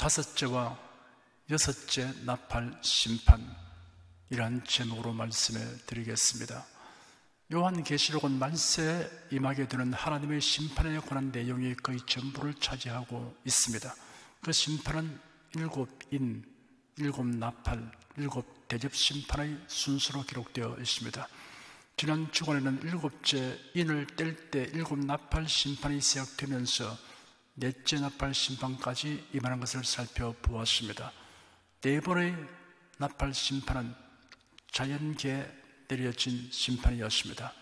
다섯째와 여섯째 나팔 심판이란 제목으로 말씀해 드리겠습니다. 요한계시록은 말세에 임하게 되는 하나님의 심판에 관한 내용이 거의 전부를 차지하고 있습니다. 그 심판은 일곱 인, 일곱 나팔, 일곱 대접 심판의 순서로 기록되어 있습니다. 지난 주간에는 일곱째 인을 뗄 때 일곱 나팔 심판이 시작되면서 넷째 나팔 심판까지 임하는 것을 살펴보았습니다. 네 번의 나팔 심판은 자연계에 내려진 심판이었습니다.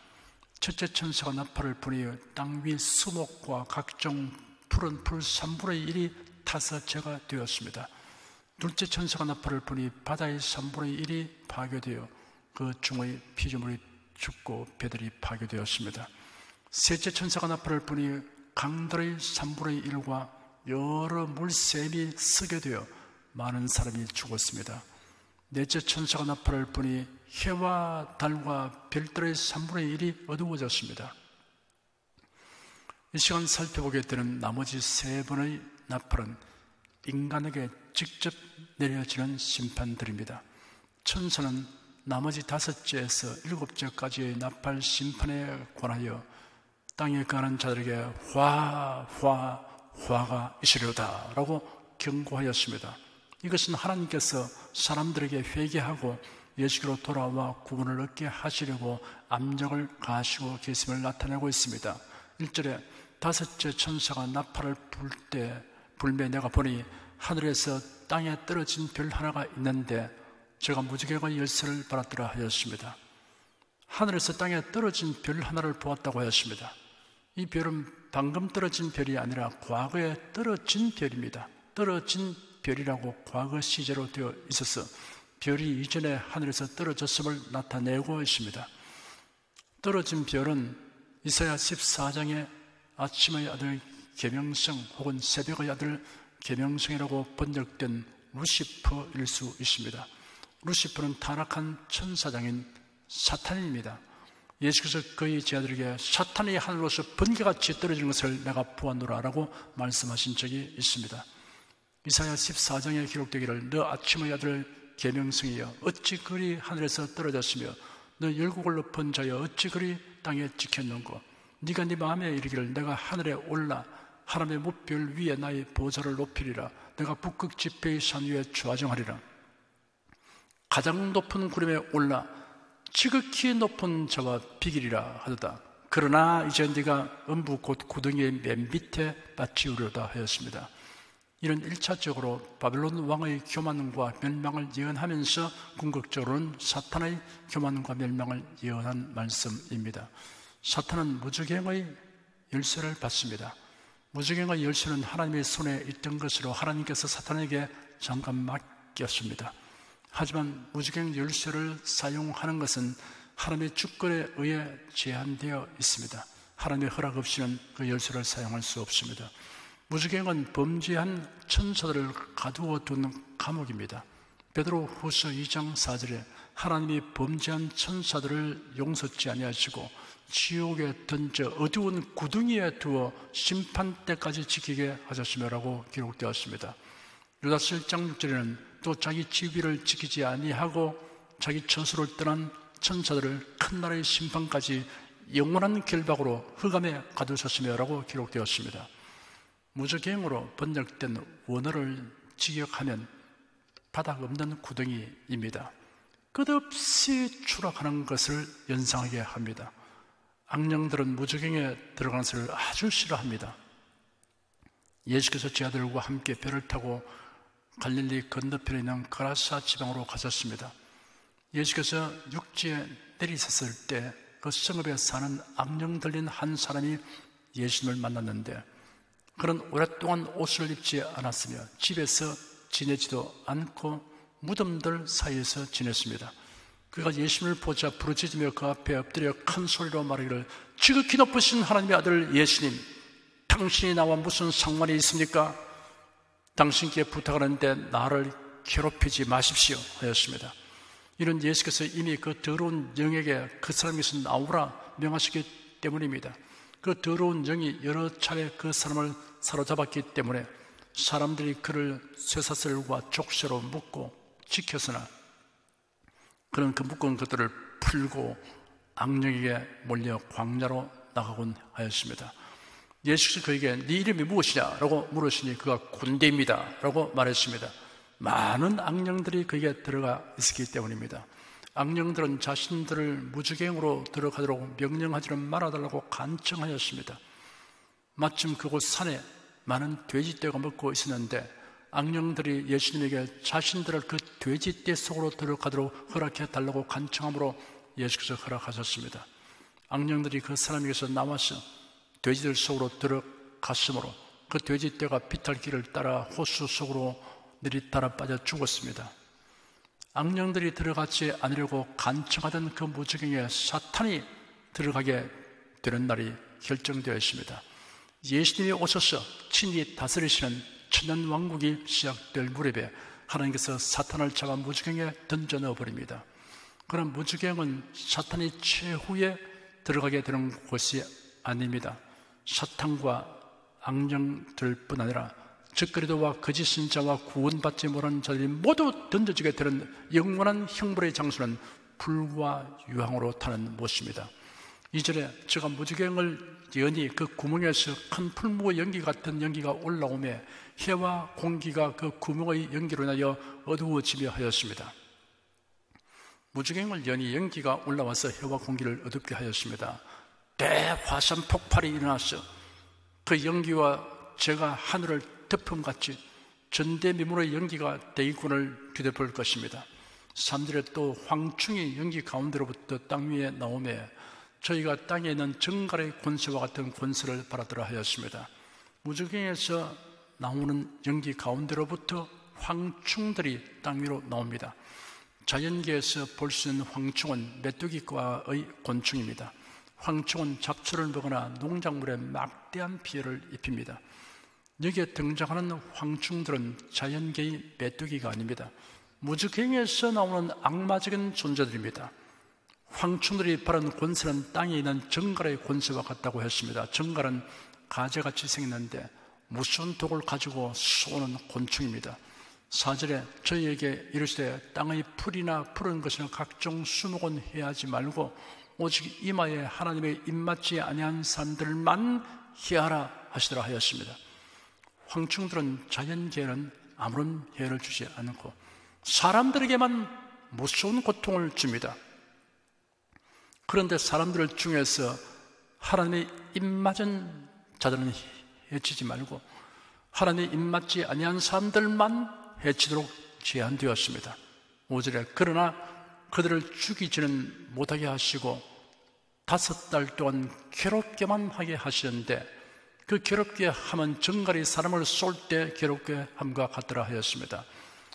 첫째 천사가 나팔을 부니 땅 위 수목과 각종 푸른 풀 3분의 1이 타서 제가 되었습니다. 둘째 천사가 나팔을 부니 바다의 3분의 1이 파괴되어 그 중의 피조물이 죽고 배들이 파괴되었습니다. 셋째 천사가 나팔을 부니 강들의 3분의 1과 여러 물샘이 쓰게 되어 많은 사람이 죽었습니다. 넷째 천사가 나팔을 부니 해와 달과 별들의 3분의 1이 어두워졌습니다. 이 시간 살펴보게 되는 나머지 세 번의 나팔은 인간에게 직접 내려지는 심판들입니다. 천사는 나머지 다섯째에서 일곱째까지의 나팔 심판에 관하여 땅에 가는 자들에게 화가 있으려다 라고 경고하였습니다. 이것은 하나님께서 사람들에게 회개하고 예수께로 돌아와 구원을 얻게 하시려고 압력을 가하시고 계심을 나타내고 있습니다. 1절에 다섯째 천사가 나팔을 불매 내가 보니 하늘에서 땅에 떨어진 별 하나가 있는데 제가 무지개가 열쇠를 받았더라 하였습니다. 하늘에서 땅에 떨어진 별 하나를 보았다고 하였습니다. 이 별은 방금 떨어진 별이 아니라 과거에 떨어진 별입니다. 떨어진 별이라고 과거 시제로 되어 있어서 별이 이전에 하늘에서 떨어졌음을 나타내고 있습니다. 떨어진 별은 이사야 14장에 아침의 아들 계명성 혹은 새벽의 아들 계명성이라고 번역된 루시퍼일 수 있습니다. 루시퍼는 타락한 천사장인 사탄입니다. 예수께서 그의 제자들에게 사탄이 하늘로서 번개같이 떨어지는 것을 내가 보았노라 라고 말씀하신 적이 있습니다. 이사야 14장에 기록되기를 너 아침의 아들 계명성이여 어찌 그리 하늘에서 떨어졌으며 너 열국을 높은 자여 어찌 그리 땅에 찍혔는고 네가 네 마음에 이르기를 내가 하늘에 올라 하나님의 무별 위에 나의 보좌를 높이리라 내가 북극 지폐의 산 위에 좌정하리라 가장 높은 구름에 올라 지극히 높은 자와 비기리라 하도다. 그러나 이제 네가 음부 곧 구덩이의 맨 밑에 빠치우려다 하였습니다. 이런 1차적으로 바벨론 왕의 교만과 멸망을 예언하면서 궁극적으로는 사탄의 교만과 멸망을 예언한 말씀입니다. 사탄은 무저갱의 열쇠를 받습니다. 무저갱의 열쇠는 하나님의 손에 있던 것으로 하나님께서 사탄에게 잠깐 맡겼습니다. 하지만 무저갱 열쇠를 사용하는 것은 하나님의 주권에 의해 제한되어 있습니다. 하나님의 허락 없이는 그 열쇠를 사용할 수 없습니다. 무저갱은 범죄한 천사들을 가두어 두는 감옥입니다. 베드로 후서 2장 4절에 하나님이 범죄한 천사들을 용서치 아니하시고 지옥에 던져 어두운 구덩이에 두어 심판 때까지 지키게 하셨으며라고 기록되었습니다. 유다서 1장 6절에는 또 자기 지위를 지키지 아니하고 자기 처소를 떠난 천사들을 큰 나라의 심판까지 영원한 결박으로 흑암에 가두셨으며라고 기록되었습니다. 무저갱으로 번역된 원어를 직역하면 바닥 없는 구덩이입니다. 끝없이 추락하는 것을 연상하게 합니다. 악령들은 무저갱에 들어가는 것을 아주 싫어합니다. 예수께서 제자들과 함께 배를 타고 갈릴리 건너편에 있는 가라사 지방으로 가셨습니다. 예수께서 육지에 내리셨을 때 그 성읍에 사는 악령 들린 한 사람이 예수님을 만났는데 그는 오랫동안 옷을 입지 않았으며 집에서 지내지도 않고 무덤들 사이에서 지냈습니다. 그가 예수님을 보자 부르짖으며 그 앞에 엎드려 큰 소리로 말하기를 지극히 높으신 하나님의 아들 예수님, 당신이 나와 무슨 상관이 있습니까? 당신께 부탁하는데 나를 괴롭히지 마십시오 하였습니다. 이는 예수께서 이미 그 더러운 영에게 그 사람에서 나오라 명하시기 때문입니다. 그 더러운 영이 여러 차례 그 사람을 사로잡았기 때문에 사람들이 그를 쇠사슬과 족쇄로 묶고 지켰으나 그는 그 묶은 것들을 풀고 악령에게 몰려 광야로 나가곤 하였습니다. 예수께서 그에게 네 이름이 무엇이냐? 라고 물으시니 그가 곤대입니다 라고 말했습니다. 많은 악령들이 그에게 들어가 있었기 때문입니다. 악령들은 자신들을 무주갱으로 들어가도록 명령하지는 말아달라고 간청하였습니다. 마침 그곳 산에 많은 돼지떼가 먹고 있었는데 악령들이 예수님에게 자신들을 그 돼지떼 속으로 들어가도록 허락해 달라고 간청함으로 예수께서 허락하셨습니다. 악령들이 그 사람에게서 나와서 돼지들 속으로 들어갔으므로 그 돼지떼가 비탈길을 따라 호수 속으로 내리따라 빠져 죽었습니다. 악령들이 들어가지 않으려고 간청하던 그 무지경에 사탄이 들어가게 되는 날이 결정되어 있습니다. 예수님이 오셔서 친히 다스리시는 천년왕국이 시작될 무렵에 하나님께서 사탄을 잡아 무지경에 던져 넣어버립니다. 그런 무지경은 사탄이 최후에 들어가게 되는 곳이 아닙니다. 사탄과 악령들뿐 아니라 적그리도와 거짓 신자와 구원받지 못하는 자들이 모두 던져지게 되는 영원한 형벌의 장소는 불과 유황으로 타는 못입니다. 2절에 제가 무지경을 여니 그 구멍에서 큰 풀무의 연기 같은 연기가 올라오며 해와 공기가 그 구멍의 연기로 인하여 어두워지며 하였습니다. 무지경을 여니 연기가 올라와서 해와 공기를 어둡게 하였습니다. 대화산 폭발이 일어났어. 그 연기와 제가 하늘을 덮음같이 전대미문의 연기가 대기권을 뒤덮을 것입니다. 3절에 또 황충이 연기 가운데로부터 땅 위에 나오며 저희가 땅에 있는 정갈의 권세와 같은 권세를 받았더라 하였습니다. 무지경에서 나오는 연기 가운데로부터 황충들이 땅 위로 나옵니다. 자연계에서 볼 수 있는 황충은 메뚜기과의 곤충입니다. 황충은 잡초를 먹거나 농작물에 막대한 피해를 입힙니다. 여기에 등장하는 황충들은 자연계의 메뚜기가 아닙니다. 무지경에서 나오는 악마적인 존재들입니다. 황충들이 바른 권세는 땅에 있는 정갈의 권세와 같다고 했습니다. 정갈은 가재같이 생겼는데 무서운 독을 가지고 쏘는 곤충입니다. 4절에 저희에게 이르시되 땅의 풀이나 푸른 것이나 각종 수목은 해하지 말고 오직 이마에 하나님의 입맞지 아니한 사람들만 해하라 하시더라 하였습니다. 황충들은 자연계에는 아무런 해를 주지 않고 사람들에게만 무서운 고통을 줍니다. 그런데 사람들 중에서 하나님의 입맞은 자들은 해치지 말고 하나님의 입맞지 아니한 사람들만 해치도록 제한되었습니다. 5절에 그러나 그들을 죽이지는 못하게 하시고 5달 동안 괴롭게만 하게 하시는데 그 괴롭게 하면 정갈이 사람을 쏠 때 괴롭게 함과 같더라 하였습니다.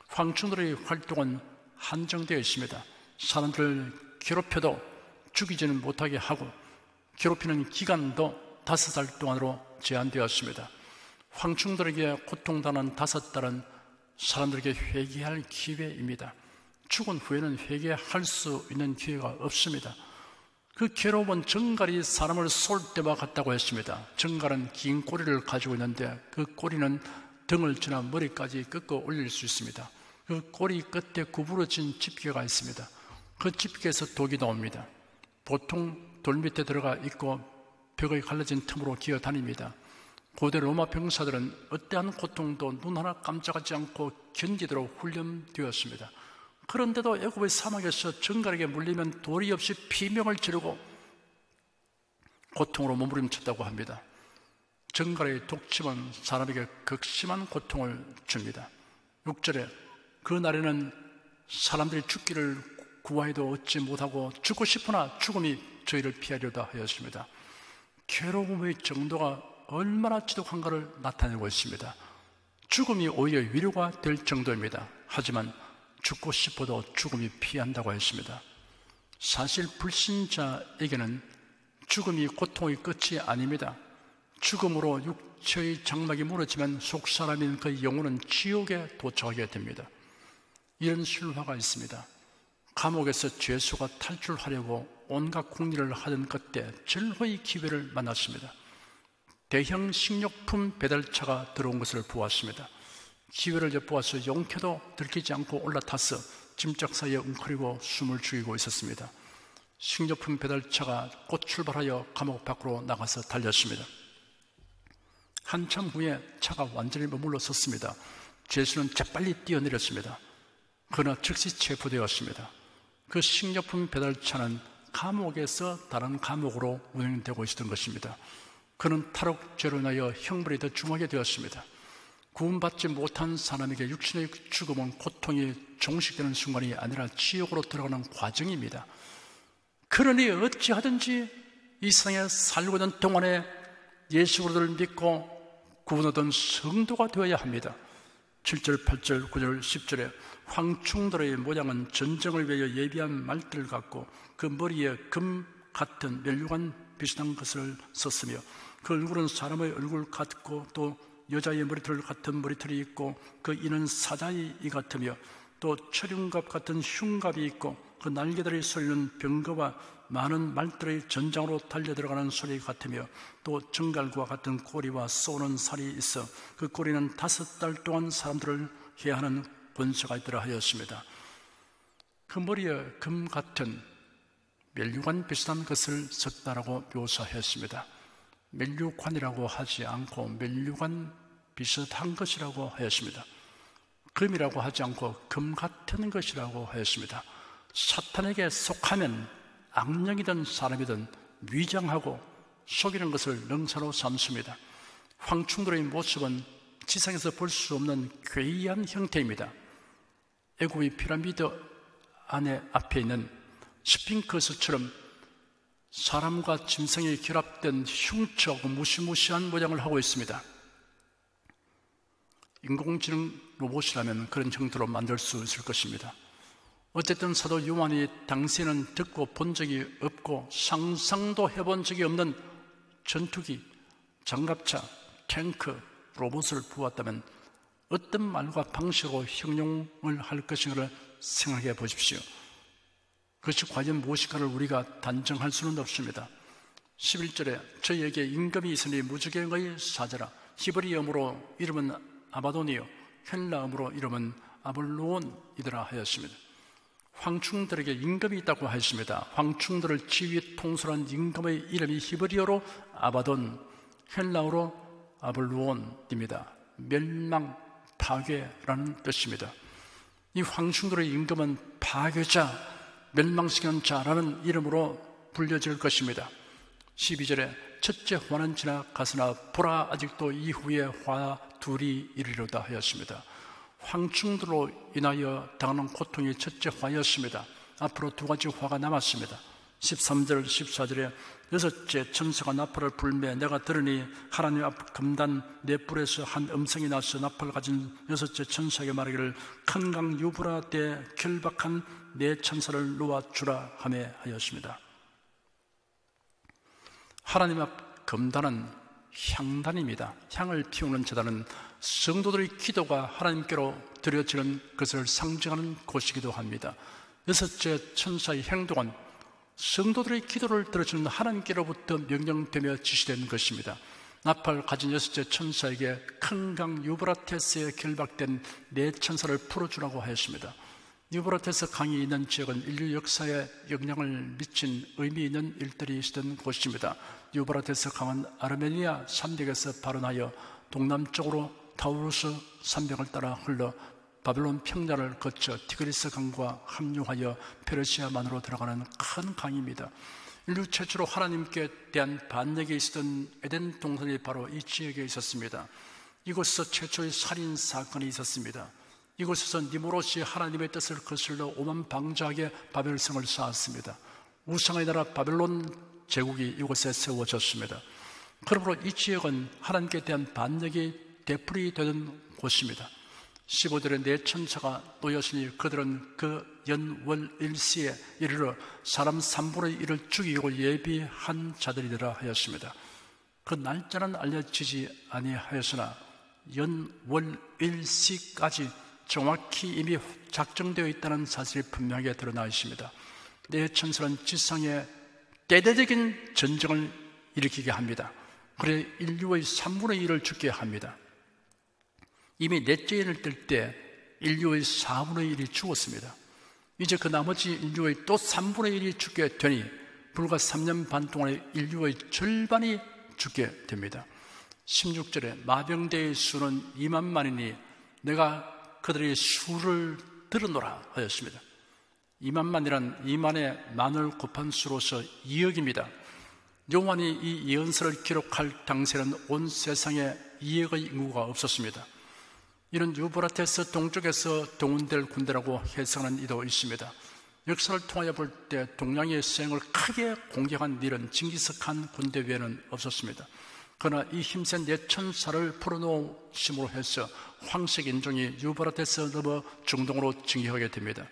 황충들의 활동은 한정되어 있습니다. 사람들을 괴롭혀도 죽이지는 못하게 하고 괴롭히는 기간도 5달 동안으로 제한되었습니다. 황충들에게 고통당한 5달은 사람들에게 회개할 기회입니다. 죽은 후에는 회개할 수 있는 기회가 없습니다. 그 괴로움은 정갈이 사람을 쏠 때와 같다고 했습니다. 정갈은 긴 꼬리를 가지고 있는데 그 꼬리는 등을 지나 머리까지 꺾어 올릴 수 있습니다. 그 꼬리 끝에 구부러진 집게가 있습니다. 그 집게에서 독이 나옵니다. 보통 돌 밑에 들어가 있고 벽의 갈라진 틈으로 기어다닙니다. 고대 로마 병사들은 어떠한 고통도 눈 하나 깜짝하지 않고 견디도록 훈련되었습니다. 그런데도 애굽의 사막에서 정갈에게 물리면 도리 없이 비명을 지르고 고통으로 몸부림쳤다고 합니다. 정갈의 독침은 사람에게 극심한 고통을 줍니다. 6절에 그 날에는 사람들이 죽기를 구하여도 얻지 못하고 죽고 싶으나 죽음이 저희를 피하려다 하였습니다. 괴로움의 정도가 얼마나 지독한가를 나타내고 있습니다. 죽음이 오히려 위로가 될 정도입니다. 하지만 죽고 싶어도 죽음이 피한다고 했습니다. 사실 불신자에게는 죽음이 고통의 끝이 아닙니다. 죽음으로 육체의 장막이 무너지면 속사람인 그 영혼은 지옥에 도착하게 됩니다. 이런 실화가 있습니다. 감옥에서 죄수가 탈출하려고 온갖 궁리를 하던 그때 절호의 기회를 만났습니다. 대형 식료품 배달차가 들어온 것을 보았습니다. 기회를 엿보아서 용케도 들키지 않고 올라타서 짐짝 사이에 웅크리고 숨을 죽이고 있었습니다. 식료품 배달차가 곧 출발하여 감옥 밖으로 나가서 달렸습니다. 한참 후에 차가 완전히 머물러 섰습니다. 죄수는 재빨리 뛰어내렸습니다. 그러나 즉시 체포되었습니다. 그 식료품 배달차는 감옥에서 다른 감옥으로 운행되고 있었던 것입니다. 그는 탈옥죄로 인하여 형벌이 중하게 되었습니다. 구원받지 못한 사람에게 육신의 죽음은 고통이 종식되는 순간이 아니라 지옥으로 들어가는 과정입니다. 그러니 어찌하든지 이 세상에 살고 있는 동안에 예수 그리스도를 믿고 구원 얻은 성도가 되어야 합니다. 7절, 8절, 9절, 10절에 황충들의 모양은 전쟁을 위하여 예비한 말들 같고 그 머리에 금 같은 멸류관 비슷한 것을 썼으며 그 얼굴은 사람의 얼굴 같고 또 여자의 머리털 같은 머리털이 있고 그 이는 사자의 이 같으며 또 철흉갑 같은 흉갑이 있고 그 날개들이 쏠린 병거와 많은 말들의 전장으로 달려들어가는 소리 같으며 또 정갈과 같은 꼬리와 쏘는 살이 있어 그 꼬리는 5달 동안 사람들을 해하는 권세가 있더라 하였습니다. 그 머리에 금 같은 멸류관 비슷한 것을 썼다라고 묘사했습니다. 멸류관이라고 하지 않고 멸류관 비슷한 것이라고 하였습니다. 금이라고 하지 않고 금 같은 것이라고 하였습니다. 사탄에게 속하면 악령이든 사람이든 위장하고 속이는 것을 능사로 삼습니다. 황충들의 모습은 지상에서 볼 수 없는 괴이한 형태입니다. 애굽의 피라미드 안에 앞에 있는 스핑크스처럼 사람과 짐승이 결합된 흉측하고 무시무시한 모양을 하고 있습니다. 인공지능 로봇이라면 그런 형태로 만들 수 있을 것입니다. 어쨌든 사도 요한이 당시에는 듣고 본 적이 없고 상상도 해본 적이 없는 전투기, 장갑차, 탱크, 로봇을 보았다면 어떤 말과 방식으로 형용을 할 것인가를 생각해 보십시오. 그것이 과연 무엇인가를 우리가 단정할 수는 없습니다. 11절에 저희에게 임금이 있으니 무적행의 사자라. 히브리어로 이름은 아바돈이요 헬라어로 이름은 아볼로온이더라 하였습니다. 황충들에게 임금이 있다고 하였습니다. 황충들을 지휘 통솔한 임금의 이름이 히브리어로 아바돈, 헬라어로 아볼로온입니다. 멸망, 파괴라는 뜻입니다. 이 황충들의 임금은 파괴자, 멸망시키는 자라는 이름으로 불려질 것입니다. 12절에 첫째 화는 지나갔으나 보라 아직도 이후에 화 둘이 이르리로다 하였습니다. 황충들로 인하여 당하는 고통이 첫째 화였습니다. 앞으로 2가지 화가 남았습니다. 13절 14절에 여섯째 천사가 나팔을 불매 내가 들으니 하나님 앞 금단 네 뿔에서 한 음성이 나서 나팔을 가진 여섯째 천사에게 말하기를 큰 강 유브라데 결박한 네 천사를 놓아주라 하며 하였습니다. 하나님 앞 금단은 향단입니다. 향을 피우는 제단은 성도들의 기도가 하나님께로 드려지는 것을 상징하는 곳이기도 합니다. 여섯째 천사의 행동은 성도들의 기도를 들어주는 하나님께로부터 명령되며 지시된 것입니다. 나팔 가진 여섯째 천사에게 큰 강 유브라테스에 결박된 네 천사를 풀어주라고 하였습니다. 유브라테스 강이 있는 지역은 인류 역사에 영향을 미친 의미 있는 일들이 있었던 곳입니다. 유브라테스 강은 아르메니아 산맥에서 발원하여 동남쪽으로 타우루스 산맥을 따라 흘러 바벨론 평야를 거쳐 티그리스 강과 합류하여 페르시아만으로 들어가는 큰 강입니다. 인류 최초로 하나님께 대한 반역이 있었던 에덴 동산이 바로 이 지역에 있었습니다. 이곳에서 최초의 살인 사건이 있었습니다. 이곳에서 니무롯이 하나님의 뜻을 거슬러 오만방자하게 바벨성을 쌓았습니다. 우상의 나라 바벨론 제국이 이곳에 세워졌습니다. 그러므로 이 지역은 하나님께 대한 반역이 되풀이되는 곳입니다. 15절에 네 천사가 놓였으니 그들은 그 연월일시에 이르러 사람 3분의 1을 죽이고 예비한 자들이더라 하였습니다. 그 날짜는 알려지지 아니하였으나 연월일시까지 정확히 이미 작정되어 있다는 사실이 분명하게 드러나 있습니다. 네 천사는 지상에 대대적인 전쟁을 일으키게 합니다. 그래 인류의 3분의 1을 죽게 합니다. 이미 넷째 인을 뗄 때 인류의 4분의 1이 죽었습니다. 이제 그 나머지 인류의 또 3분의 1이 죽게 되니 불과 3년 반 동안에 인류의 절반이 죽게 됩니다. 16절에 마병대의 수는 2만만이니 내가 그들의 수를 들어노라 하였습니다. 2만만이란 2만의 만을 곱한 수로서 2억입니다. 요한이 이 예언서를 기록할 당시에는 온 세상에 2억의 인구가 없었습니다. 이는 유브라테스 동쪽에서 동원될 군대라고 해석하는 이도 있습니다. 역사를 통하여 볼 때 동양의 수행을 크게 공격한 일은 징기스칸 군대 외에는 없었습니다. 그러나 이 힘센 내천사를 풀어놓으심으로 해서 황색 인종이 유브라테스 넘어 중동으로 진격하게 됩니다.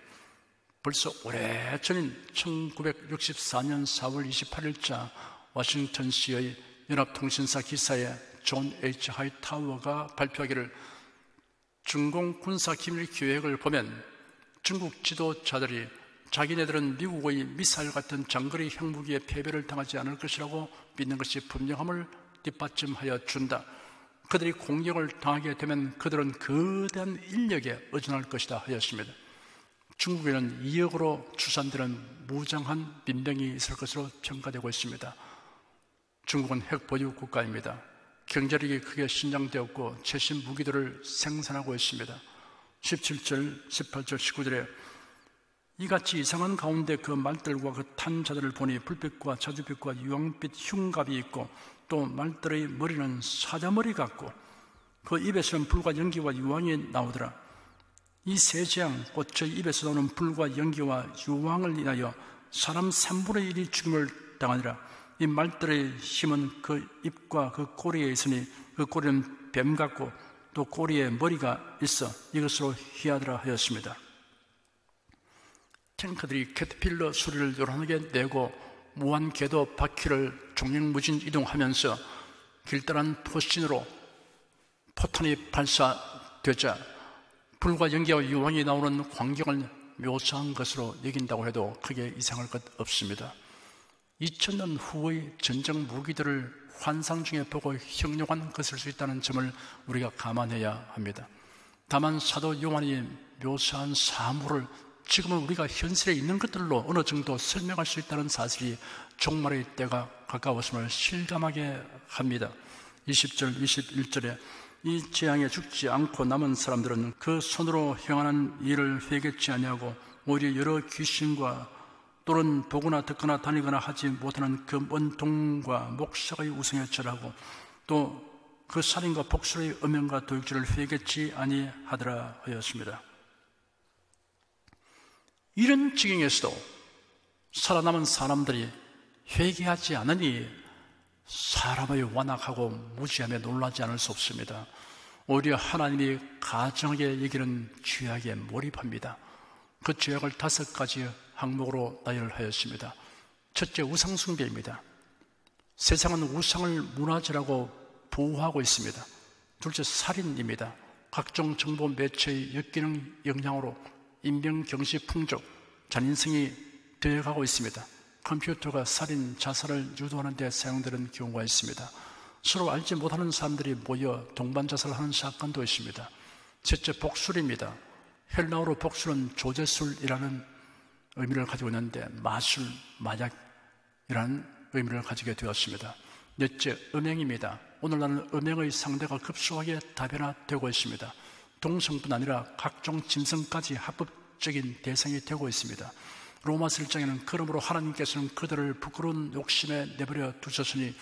벌써 오래전인 1964년 4월 28일자 워싱턴시의 연합통신사 기사에 존 H. 하이타워가 발표하기를 중공 군사 기밀 계획을 보면 중국 지도자들이 자기네들은 미국의 미사일 같은 장거리 핵무기의 패배를 당하지 않을 것이라고 믿는 것이 분명함을 뒷받침하여 준다. 그들이 공격을 당하게 되면 그들은 거대한 인력에 의존할 것이다 하였습니다. 중국에는 2억으로 추산되는 무장한 민병이 있을 것으로 평가되고 있습니다. 중국은 핵 보유 국가입니다. 경제력이 크게 신장되었고 최신 무기들을 생산하고 있습니다. 17절, 18절, 19절에 이같이 이상한 가운데 그 말들과 그 탄 자들을 보니 불빛과 자주빛과 유황빛 흉갑이 있고 또 말들의 머리는 사자머리 같고 그 입에서는 불과 연기와 유황이 나오더라. 이 세 재앙 곧 저희 입에서 나오는 불과 연기와 유황을 인하여 사람 3분의 1이 죽음을 당하니라. 이 말들의 힘은 그 입과 그 꼬리에 있으니 그 꼬리는 뱀 같고 또 꼬리에 머리가 있어 이것으로 희하더라 하였습니다. 탱크들이 캐터필러 소리를 요란하게 내고 무한 궤도 바퀴를 종횡무진 이동하면서 길다란 포신으로 포탄이 발사되자 불과 연기와 유황이 나오는 광경을 묘사한 것으로 여긴다고 해도 크게 이상할 것 없습니다. 2000년 후의 전쟁 무기들을 환상 중에 보고 형용한 것일 수 있다는 점을 우리가 감안해야 합니다. 다만 사도 요한이 묘사한 사물을 지금은 우리가 현실에 있는 것들로 어느 정도 설명할 수 있다는 사실이 종말의 때가 가까웠음을 실감하게 합니다. 20절, 21절에 이 재앙에 죽지 않고 남은 사람들은 그 손으로 행하는 일을 회개치 아니하고 오히려 여러 귀신과 또는 보거나 듣거나 다니거나 하지 못하는 그 먼 동과 목석의 우상에 절하고 또 그 살인과 복수의 음행과 도둑질을 회개치 아니하더라 하였습니다. 이런 지경에서도 살아남은 사람들이 회개하지 않으니 사람의 완악하고 무지함에 놀라지 않을 수 없습니다. 오히려 하나님이 가정하게 여기는 죄악에 몰입합니다. 그 죄악을 5가지 항목으로 나열하였습니다. 첫째, 우상숭배입니다. 세상은 우상을 문화재라고 보호하고 있습니다. 둘째, 살인입니다. 각종 정보 매체의 역기능 영향으로 인병경시 풍족, 잔인성이 되어가고 있습니다. 컴퓨터가 살인, 자살을 유도하는 데 사용되는 경우가 있습니다. 서로 알지 못하는 사람들이 모여 동반자살하는 사건도 있습니다. 셋째, 복술입니다. 헬라어로 복술은 조제술이라는 의미를 가지고 있는데 마술, 마약이라는 의미를 가지게 되었습니다. 넷째, 음행입니다. 오늘날은 음행의 상대가 급속하게 다변화되고 있습니다. 동성뿐 아니라 각종 짐승까지 합법적인 대상이 되고 있습니다. 로마서 1장에는 그러므로 하나님께서는 그들을 부끄러운 욕심에 내버려 두셨으니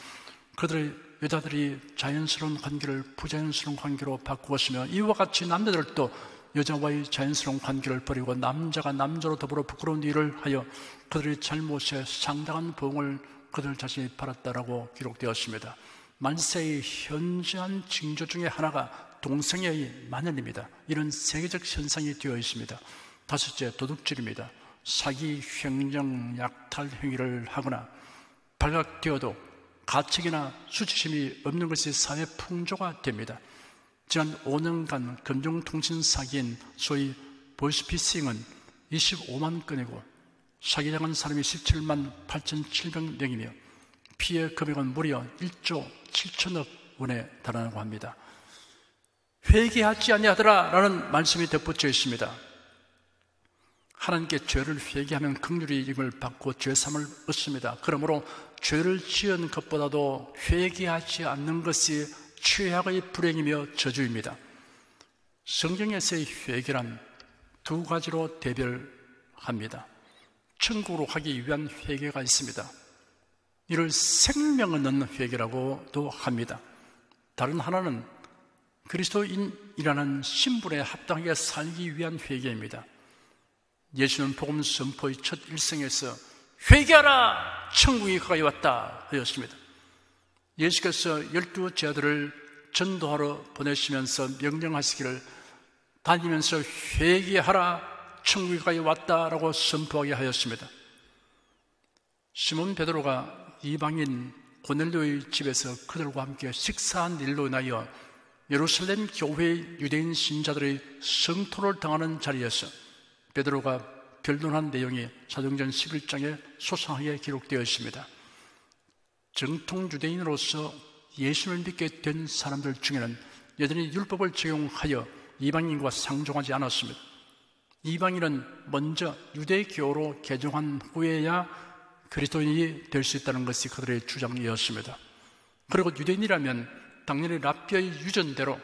그들의 여자들이 자연스러운 관계를 부자연스러운 관계로 바꾸었으며 이와 같이 남자들도 여자와의 자연스러운 관계를 버리고 남자가 남자로 더불어 부끄러운 일을 하여 그들의 잘못에 상당한 보응을 그들 자신이 받았다라고 기록되었습니다. 만세의 현저한 징조 중에 하나가 동성애의 만연입니다. 이런 세계적 현상이 되어 있습니다. 다섯째, 도둑질입니다. 사기, 횡령, 약탈 행위를 하거나 발각되어도 가책이나 수치심이 없는 것이 사회 풍조가 됩니다. 지난 5년간 금융통신 사기인 소위 보이스피싱은 25만 건이고 사기당한 사람이 17만 8,700명이며 피해 금액은 무려 1조 7천억 원에 달하고 합니다. 회개하지 아니하더라 라는 말씀이 덧붙여 있습니다. 하나님께 죄를 회개하면 긍휼히 이름을 받고 죄사함을 얻습니다. 그러므로 죄를 지은 것보다도 회개하지 않는 것이 최악의 불행이며 저주입니다. 성경에서의 회개란 두 가지로 대별합니다. 천국으로 가기 위한 회개가 있습니다. 이를 생명을 얻는 회개라고도 합니다. 다른 하나는 그리스도인이라는 신분에 합당하게 살기 위한 회개입니다. 예수는 복음 선포의 첫 일성에서 회개하라! 천국이 가까이 왔다 하였습니다. 예수께서 12 제자들을 전도하러 보내시면서 명령하시기를 다니면서 회개하라! 천국이 가까이 왔다라고 선포하게 하였습니다. 시몬 베드로가 이방인 고넬료의 집에서 그들과 함께 식사한 일로 인하여 예루살렘 교회의 유대인 신자들의 성토를 당하는 자리에서 베드로가 변론한 내용이 사도행전 11장에 소상하게 기록되어 있습니다. 정통 유대인으로서 예수를 믿게 된 사람들 중에는 여전히 율법을 적용하여 이방인과 상종하지 않았습니다. 이방인은 먼저 유대교로 개종한 후에야 그리스도인이 될 수 있다는 것이 그들의 주장이었습니다. 그리고 유대인이라면 당연히 랍비의 유전대로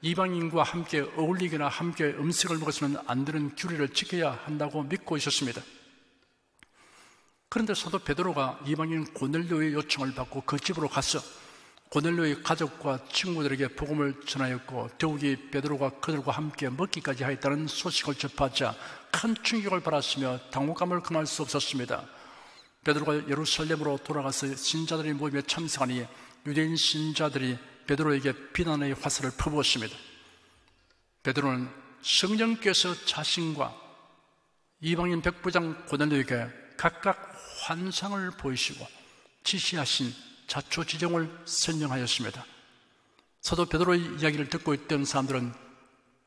이방인과 함께 어울리거나 함께 음식을 먹어서는 안 되는 규례를 지켜야 한다고 믿고 있었습니다. 그런데 사도 베드로가 이방인 고넬료의 요청을 받고 그 집으로 가서 고넬료의 가족과 친구들에게 복음을 전하였고 더욱이 베드로가 그들과 함께 먹기까지 하였다는 소식을 접하자 큰 충격을 받았으며 당혹감을 금할 수 없었습니다. 베드로가 예루살렘으로 돌아가서 신자들의 모임에 참석하니 유대인 신자들이 베드로에게 비난의 화살을 퍼부었습니다. 베드로는 성령께서 자신과 이방인 백부장 고넬료에게 각각 환상을 보이시고 지시하신 자초지종을 설명하였습니다. 사도 베드로의 이야기를 듣고 있던 사람들은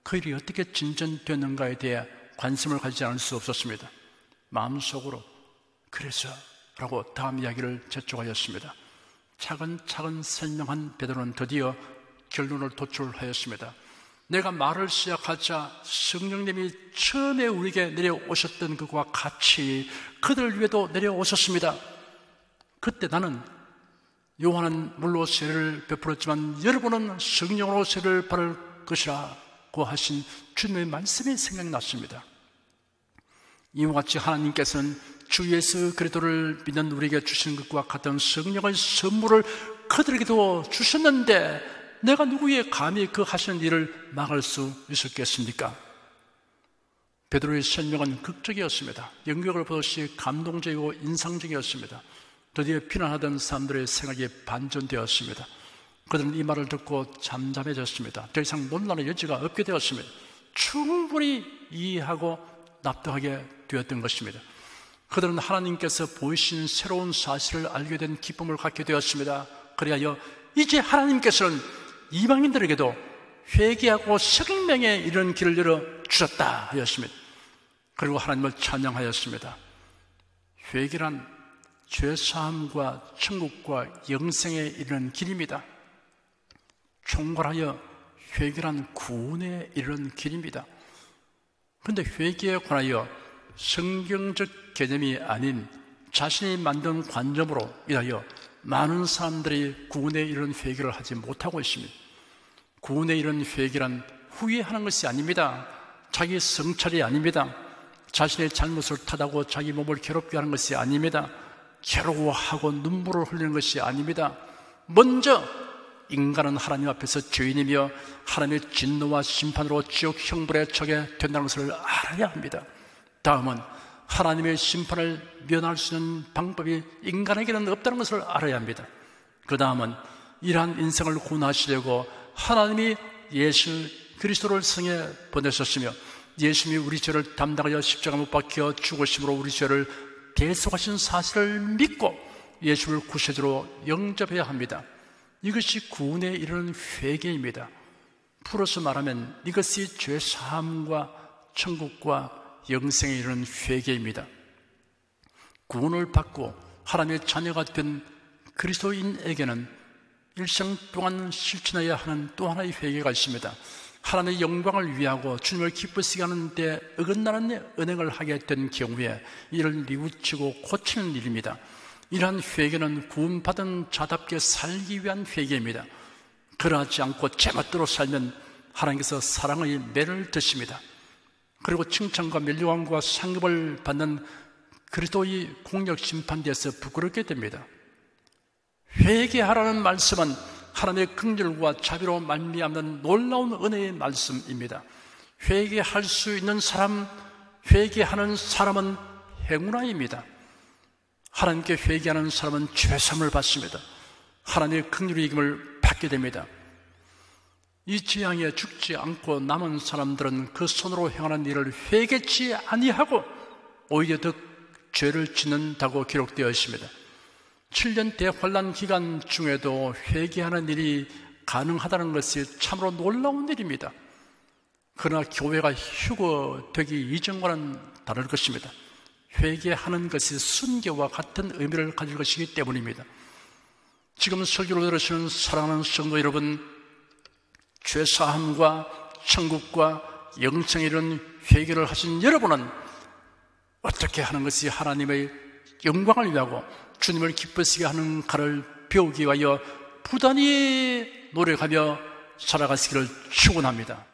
그 일이 어떻게 진전되는가에 대해 관심을 가지지 않을 수 없었습니다. 마음속으로 그래서 라고 다음 이야기를 재촉하였습니다. 차근차근 설명한 베드로는 드디어 결론을 도출하였습니다. 내가 말을 시작하자 성령님이 처음에 우리에게 내려오셨던 것과 같이 그들 위에도 내려오셨습니다. 그때 나는 요한은 물로 세례를 베풀었지만 여러분은 성령으로 세례를 받을 것이라고 하신 주님의 말씀이 생각났습니다. 이와 같이 하나님께서는 주 예수 그리스도를 믿는 우리에게 주신 것과 같은 성령의 선물을 그들에게도 주셨는데 내가 누구의 감히 그 하시는 일을 막을 수 있었겠습니까? 베드로의 설명은 극적이었습니다. 연극을 보듯이 감동적이고 인상적이었습니다. 드디어 비난하던 사람들의 생각이 반전되었습니다. 그들은 이 말을 듣고 잠잠해졌습니다. 더 이상 논란의 여지가 없게 되었습니다. 충분히 이해하고 납득하게 되었던 것입니다. 그들은 하나님께서 보이신 새로운 사실을 알게 된 기쁨을 갖게 되었습니다. 그리하여 이제 하나님께서는 이방인들에게도 회개하고 생명에 이르는 길을 열어주셨다 하였습니다. 그리고 하나님을 찬양하였습니다. 회개란 죄사함과 천국과 영생에 이르는 길입니다. 총괄하여 회개란 구원에 이르는 길입니다. 그런데 회개에 관하여 성경적 개념이 아닌 자신이 만든 관점으로 인하여 많은 사람들이 구원에 이르는 회개를 하지 못하고 있습니다. 구원에 이르는 회개란 후회하는 것이 아닙니다. 자기 성찰이 아닙니다. 자신의 잘못을 탓하고 자기 몸을 괴롭게 하는 것이 아닙니다. 괴로워하고 눈물을 흘리는 것이 아닙니다. 먼저 인간은 하나님 앞에서 죄인이며 하나님의 진노와 심판으로 지옥 형벌에 처하게 된다는 것을 알아야 합니다. 다음은 하나님의 심판을 면할 수 있는 방법이 인간에게는 없다는 것을 알아야 합니다. 그 다음은 이러한 인생을 구원하시려고 하나님이 예수 그리스도를 성에 보내셨으며 예수님이 우리 죄를 담당하여 십자가 못 박혀 죽으심으로 우리 죄를 대속하신 사실을 믿고 예수를 구세주로 영접해야 합니다. 이것이 구원에 이르는 회개입니다. 풀어서 말하면 이것이 죄사함과 천국과 영생에 이르는 회개입니다. 구원을 받고 하나님의 자녀가 된 그리스도인에게는 일생 동안 실천해야 하는 또 하나의 회개가 있습니다. 하나님의 영광을 위하고 주님을 기쁘시게 하는데 어긋나는 은행을 하게 된 경우에 이를 뉘우치고 고치는 일입니다. 이러한 회개는 구원받은 자답게 살기 위한 회개입니다. 그러하지 않고 제멋대로 살면 하나님께서 사랑의 매를 드십니다. 그리고 칭찬과 멸류관과 상급을 받는 그리스도의 공력 심판대에서 부끄럽게 됩니다. 회개하라는 말씀은 하나님의 긍휼과 자비로 말미암는 놀라운 은혜의 말씀입니다. 회개할 수 있는 사람, 회개하는 사람은 행운아입니다. 하나님께 회개하는 사람은 죄사함을 받습니다. 하나님의 긍휼의 이김을 받게 됩니다. 이 지향에 죽지 않고 남은 사람들은 그 손으로 행하는 일을 회개치 아니하고 오히려 더 죄를 짓는다고 기록되어 있습니다. 7년 대환란 기간 중에도 회개하는 일이 가능하다는 것이 참으로 놀라운 일입니다. 그러나 교회가 휴거되기 이전과는 다를 것입니다. 회개하는 것이 순교와 같은 의미를 가질 것이기 때문입니다. 지금 설교를 들으시는 사랑하는 성도 여러분, 죄사함과 천국과 영생에 이른 회개를 하신 여러분은 어떻게 하는 것이 하나님의 영광을 위하고 주님을 기쁘시게 하는가를 배우기 위하여 부단히 노력하며 살아가시기를 축원합니다.